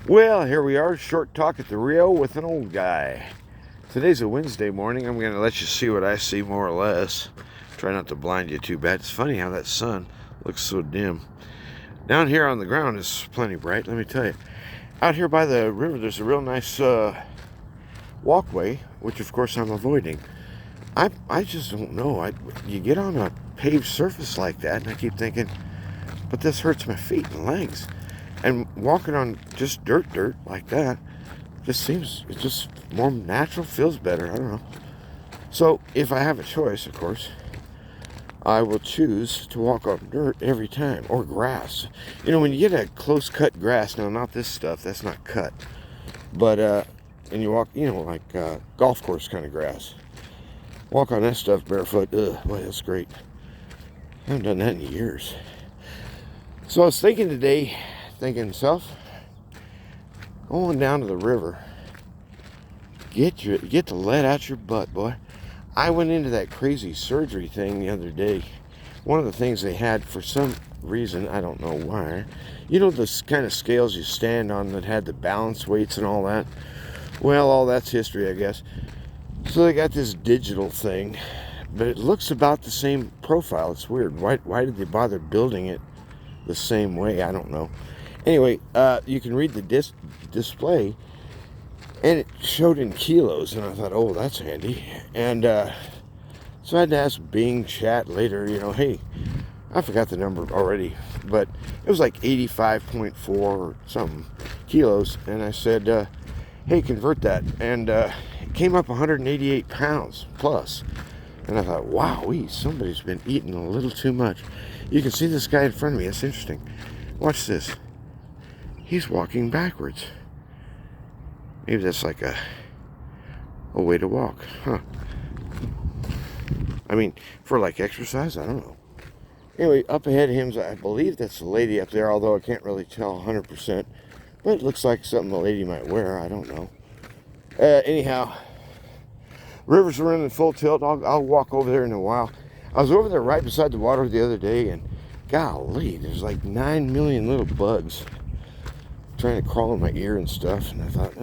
Well, here we are, short talk at the Rio with an old guy. Today's a Wednesday morning. I'm going to let you see what I see more or less. Try not to blind you too bad. It's funny how that sun looks so dim. Down here on the ground is plenty bright, let me tell you. Out here by the river, there's a real nice walkway, which of course I'm avoiding. I just don't know. You get on a paved surface like that, and I keep thinking, but this hurts my feet and legs. And walking on just dirt like that it's just more natural, feels better. I don't know. So if I have a choice, of course, I will choose to walk on dirt every time, or grass. You know, when you get a close cut grass, now not this stuff, that's not cut, but and you walk, like golf course kind of grass. Walk on that stuff barefoot. Ugh, boy, that's great. I haven't done that in years. So I was thinking today, thinking to myself, going down to the river, get the lead out your butt, boy. I went into that crazy surgery thing the other day. One of the things they had, for some reason, I don't know why, those kind of scales you stand on that had the balance weights and all that? Well, all that's history, I guess. So they got this digital thing, but it looks about the same profile. It's weird. Why did they bother building it the same way? I don't know. Anyway, you can read the display, and it showed in kilos, and I thought, oh, that's handy. And so I had to ask Bing Chat later, hey, I forgot the number already, but it was like 85.4 or something kilos. And I said, hey, convert that. And it came up 188 pounds plus. And I thought, wow, somebody's been eating a little too much. You can see this guy in front of me. It's interesting. Watch this. He's walking backwards. Maybe that's like a way to walk, huh? I mean, for like exercise, I don't know. Anyway, up ahead of him, I believe that's a lady up there, although I can't really tell 100%. But it looks like something a lady might wear. I don't know. Anyhow, river's running full tilt. I'll walk over there in a while. I was over there right beside the water the other day, and golly, there's like 9 million little bugs trying to crawl in my ear and stuff. And I thought,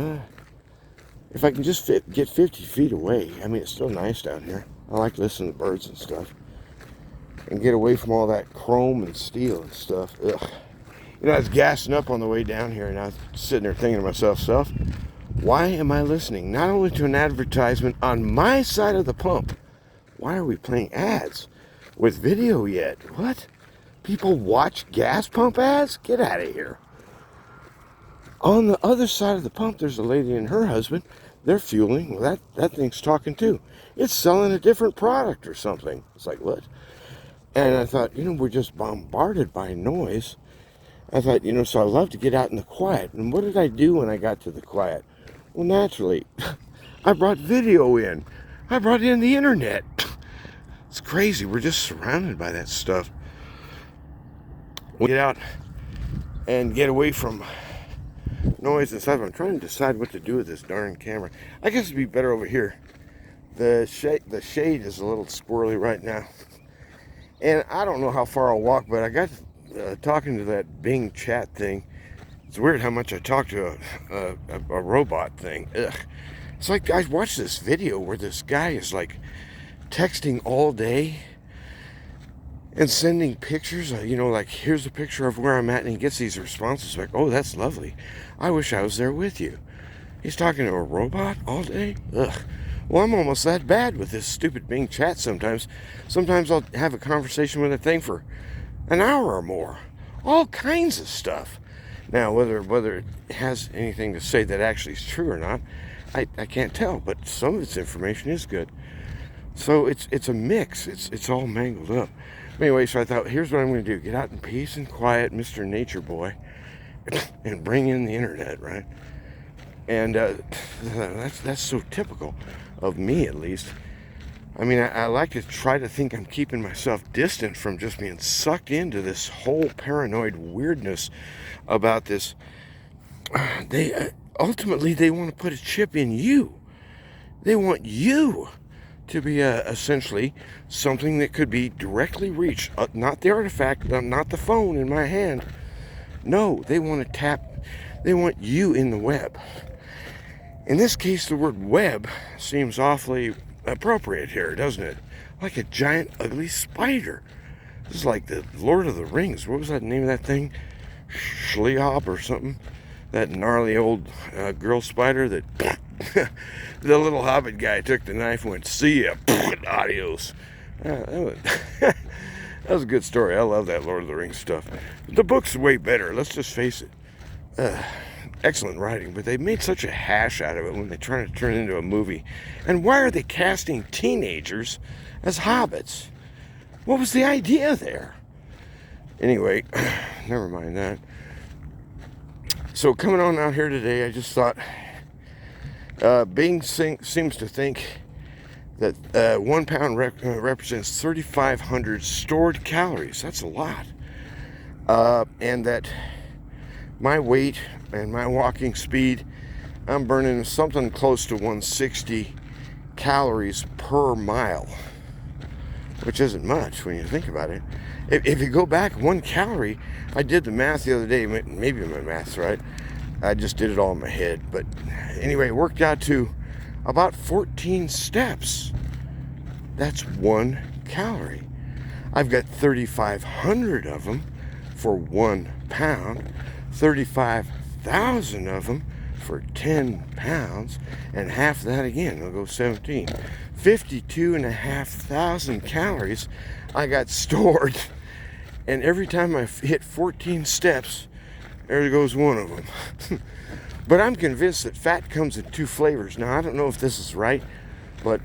if I can just get 50 feet away, I mean, it's still nice down here. I like listening to birds and stuff. And get away from all that chrome and steel and stuff. Ugh. I was gassing up on the way down here, and I was sitting there thinking to myself, why am I listening not only to an advertisement on my side of the pump? Why are we playing ads with video yet? What? People watch gas pump ads? Get out of here. On the other side of the pump, there's a lady and her husband. They're fueling. Well, that thing's talking too. It's selling a different product or something. It's like, what? And I thought, we're just bombarded by noise. I thought, so I love to get out in the quiet. And what did I do when I got to the quiet? Well, naturally, I brought video in. I brought in the internet. It's crazy. We're just surrounded by that stuff. We get out and get away from noise and stuff. I'm trying to decide what to do with this darn camera. I guess it'd be better over here. The shade is a little squirrely right now. And I don't know how far I'll walk, but I got talking to that Bing Chat thing. It's weird how much I talk to a robot thing. Ugh. It's like I watched this video where this guy is like texting all day and sending pictures. Like, here's a picture of where I'm at, and he gets these responses like, oh, that's lovely. I wish I was there with you. He's talking to a robot all day? Ugh. Well, I'm almost that bad with this stupid Bing Chat sometimes. Sometimes I'll have a conversation with a thing for an hour or more. All kinds of stuff. Now, whether it has anything to say that actually is true or not, I can't tell. But some of its information is good. So it's a mix. It's all mangled up. Anyway, so I thought, here's what I'm going to do. Get out in peace and quiet, Mr. Nature Boy, and bring in the internet, right? And that's so typical of me, at least. I mean, I like to try to think I'm keeping myself distant from just being sucked into this whole paranoid weirdness about this. Ultimately, they want to put a chip in you. They want you to be essentially something that could be directly reached. Not the artifact, not the phone in my hand. No, they want to tap They want you in the web. In this case, the word web seems awfully appropriate here, doesn't it? Like a giant, ugly spider. This is like the Lord of the Rings. What was that name of that thing? Schleop or something? That gnarly old girl spider that the little hobbit guy took the knife and went, see ya, adios. That was a good story. I love that Lord of the Rings stuff. The book's way better, let's just face it. Excellent writing, but they made such a hash out of it when they try to turn it into a movie. And why are they casting teenagers as hobbits? What was the idea there? Anyway, never mind that. So coming on out here today, I just thought Bing seems to think that 1 pound represents 3,500 stored calories. That's a lot. And that my weight and my walking speed, I'm burning something close to 160 calories per mile, which isn't much when you think about it. If you go back 1 calorie, I did the math the other day, maybe my math's right. I just did it all in my head. But anyway, it worked out to about 14 steps. That's 1 calorie. I've got 3,500 of them for 1 pound, 35,000 of them for 10 pounds, and half that again, I'll go 17. 52,500 calories I got stored, and every time I hit 14 steps, there goes one of them. But I'm convinced that fat comes in 2 flavors. Now, I don't know if this is right, but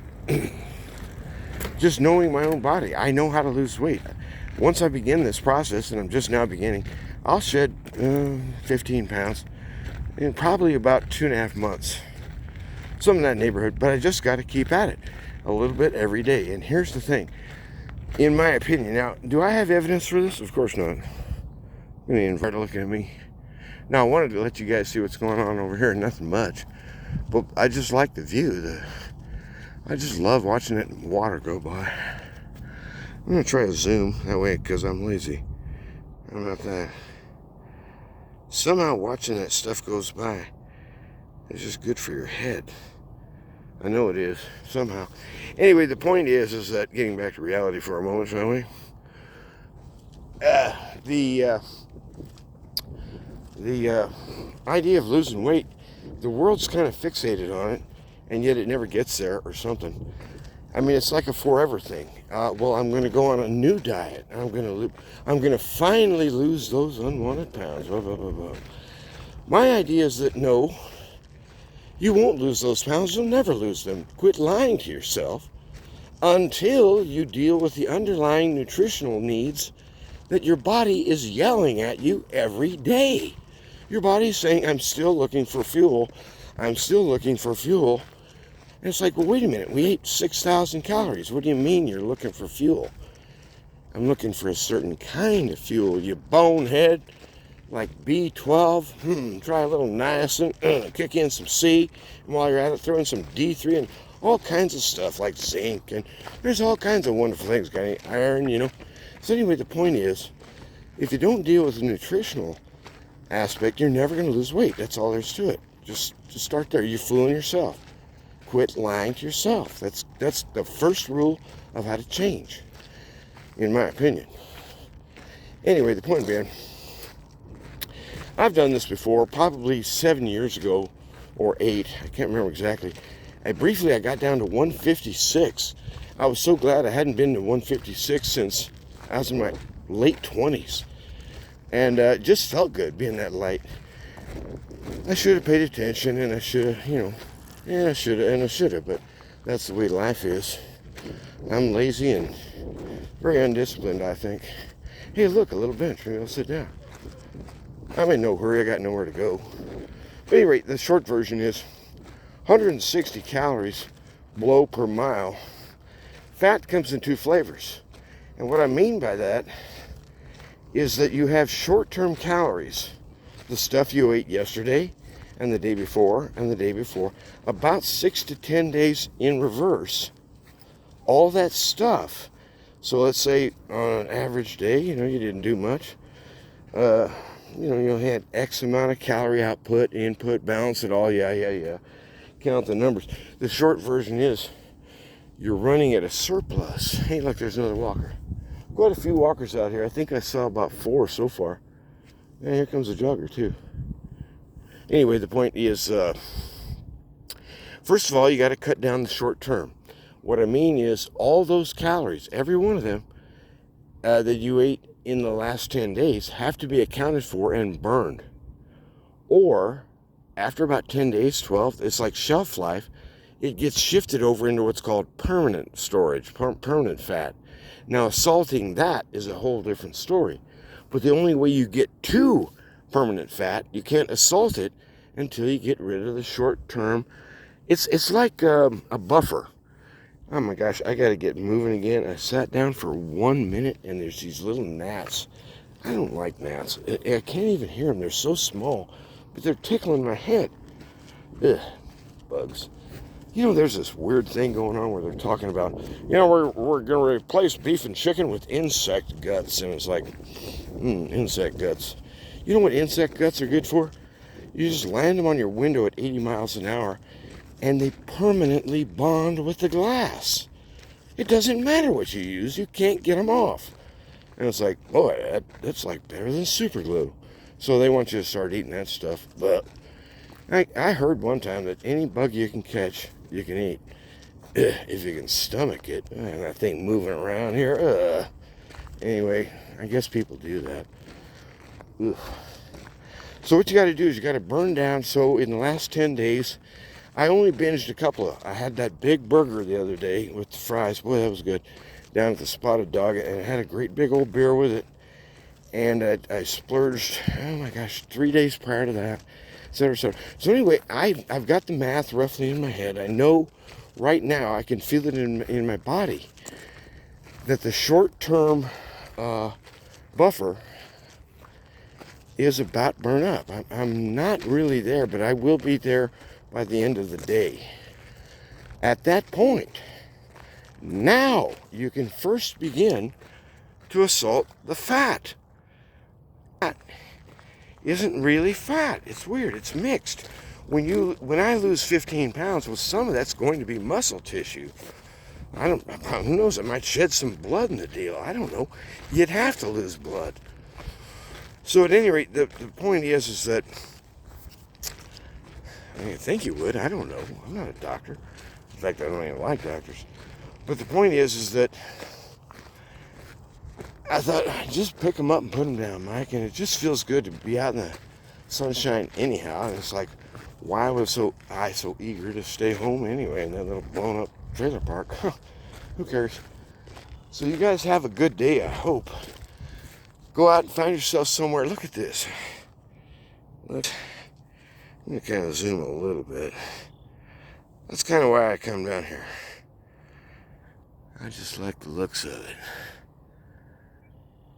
just knowing my own body, I know how to lose weight. Once I begin this process, and I'm just now beginning, I'll shed 15 pounds in probably about 2.5 months. Something in that neighborhood, but I just got to keep at it a little bit every day. And here's the thing, in my opinion, now, do I have evidence for this? Of course not. I'm going to invite a look at me. Now, I wanted to let you guys see what's going on over here. Nothing much, but I just like the view. I just love watching that water go by. I'm going to try to zoom that way because I'm lazy. How about that? Somehow watching that stuff goes by is just good for your head. I know it is, somehow. Anyway, the point is that, getting back to reality for a moment, shall we? The idea of losing weight, the world's kind of fixated on it, and yet it never gets there or something. I mean, it's like a forever thing. Well, I'm going to go on a new diet. I'm going to finally lose those unwanted pounds. Blah, blah, blah, blah. My idea is that no, you won't lose those pounds. You'll never lose them. Quit lying to yourself until you deal with the underlying nutritional needs that your body is yelling at you every day. Your body's saying, I'm still looking for fuel. I'm still looking for fuel. And it's like, well, wait a minute. We ate 6,000 calories. What do you mean you're looking for fuel? I'm looking for a certain kind of fuel, you bonehead. Like B12, try a little niacin, kick in some C, and while you're at it, throw in some D3 and all kinds of stuff like zinc, and there's all kinds of wonderful things, got any iron, you know. So anyway, the point is, if you don't deal with the nutritional aspect, you're never going to lose weight. That's all there's to it. Just start there. You're fooling yourself. Quit lying to yourself. That's the first rule of how to change, in my opinion. Anyway, the point being, I've done this before, probably 7 years ago, or 8, I can't remember exactly. I got down to 156. I was so glad I hadn't been to 156 since I was in my late 20s. And it just felt good being that light. I should have paid attention, and I should have, I should have, but that's the way life is. I'm lazy and very undisciplined, I think. Hey, look, a little bench. Maybe I'll sit down. I'm in no hurry. I got nowhere to go. But anyway, the short version is 160 calories below per mile. Fat comes in 2 flavors. And what I mean by that is that you have short-term calories, the stuff you ate yesterday and the day before and the day before, about 6 to 10 days in reverse. All that stuff. So let's say on an average day, you didn't do much. you'll hit X amount of calorie output, input, balance it all. Yeah. Count the numbers. The short version is you're running at a surplus. Hey, look, there's another walker. Quite a few walkers out here. I think I saw about 4 so far. And here comes a jogger, too. Anyway, the point is, first of all, you got to cut down the short term. What I mean is all those calories, every one of them, that you ate in the last 10 days have to be accounted for and burned. Or, after about 10 days, 12, it's like shelf life, it gets shifted over into what's called permanent storage, permanent fat. Now, salting that is a whole different story. But the only way you get to permanent fat, you can't assault it until you get rid of the short term. It's like a buffer. Oh my gosh, I gotta get moving again. I sat down for 1 minute and there's these little gnats. I don't like gnats. I can't even hear them. They're so small, but they're tickling my head. Ugh, bugs. There's this weird thing going on where they're talking about, we're going to replace beef and chicken with insect guts. And it's like, insect guts. You know what insect guts are good for? You just land them on your window at 80 miles an hour, and they permanently bond with the glass. It doesn't matter what you use. You can't get them off. And it's like, boy, that's like better than super glue. So they want you to start eating that stuff. But I heard one time that any bug you can catch, you can eat. If you can stomach it. And that thing moving around here. Anyway, I guess people do that. Ugh. So what you got to do is you got to burn down. So in the last 10 days, I only binged a couple I had that big burger the other day with the fries. Boy, that was good. Down at the Spotted Dog. And I had a great big old beer with it. And I splurged, oh my gosh, 3 days prior to that. Etc. So anyway, I've got the math roughly in my head. I know right now, I can feel it in my body, that the short-term buffer is about burn up. I'm not really there, but I will be there by the end of the day. At that point, now you can first begin to assault the fat. Fat isn't really fat. It's weird. It's mixed. When I lose 15 pounds, well, some of that's going to be muscle tissue. Who knows? I might shed some blood in the deal. I don't know. You'd have to lose blood. So at any rate, the point is that, I think you would. I don't know. I'm not a doctor. In fact, I don't even like doctors. But the point is that I thought, just pick them up and put them down, Mike. And it just feels good to be out in the sunshine anyhow. And it's like, why was I so eager to stay home anyway in that little blown up trailer park? Who cares? So you guys have a good day, I hope. Go out and find yourself somewhere. Look at this. Look. Let me kind of zoom a little bit. That's kind of why I come down here. I just like the looks of it.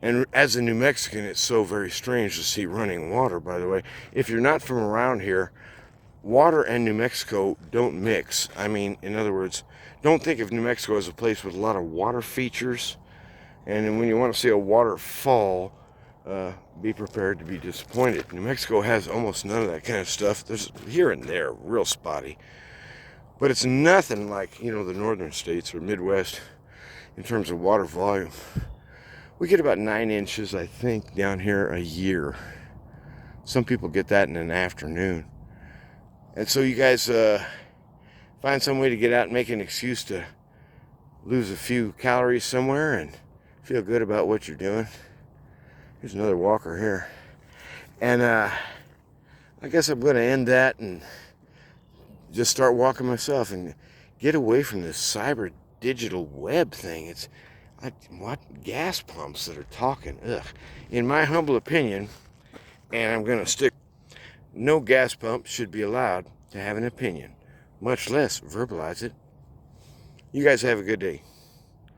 And as a New Mexican, it's so very strange to see running water, by the way. If you're not from around here, water and New Mexico don't mix. I mean, in other words, don't think of New Mexico as a place with a lot of water features. And when you want to see a waterfall, be prepared to be disappointed. New Mexico has almost none of that kind of stuff. There's here and there, real spotty. But it's nothing like, the northern states or Midwest in terms of water volume. We get about 9 inches, I think, down here a year. Some people get that in an afternoon. And so you guys find some way to get out and make an excuse to lose a few calories somewhere and feel good about what you're doing. Here's another walker here. And I guess I'm going to end that and just start walking myself and get away from this cyber digital web thing. It's what gas pumps that are talking. Ugh. In my humble opinion, and I'm going to stick, no gas pump should be allowed to have an opinion, much less verbalize it. You guys have a good day.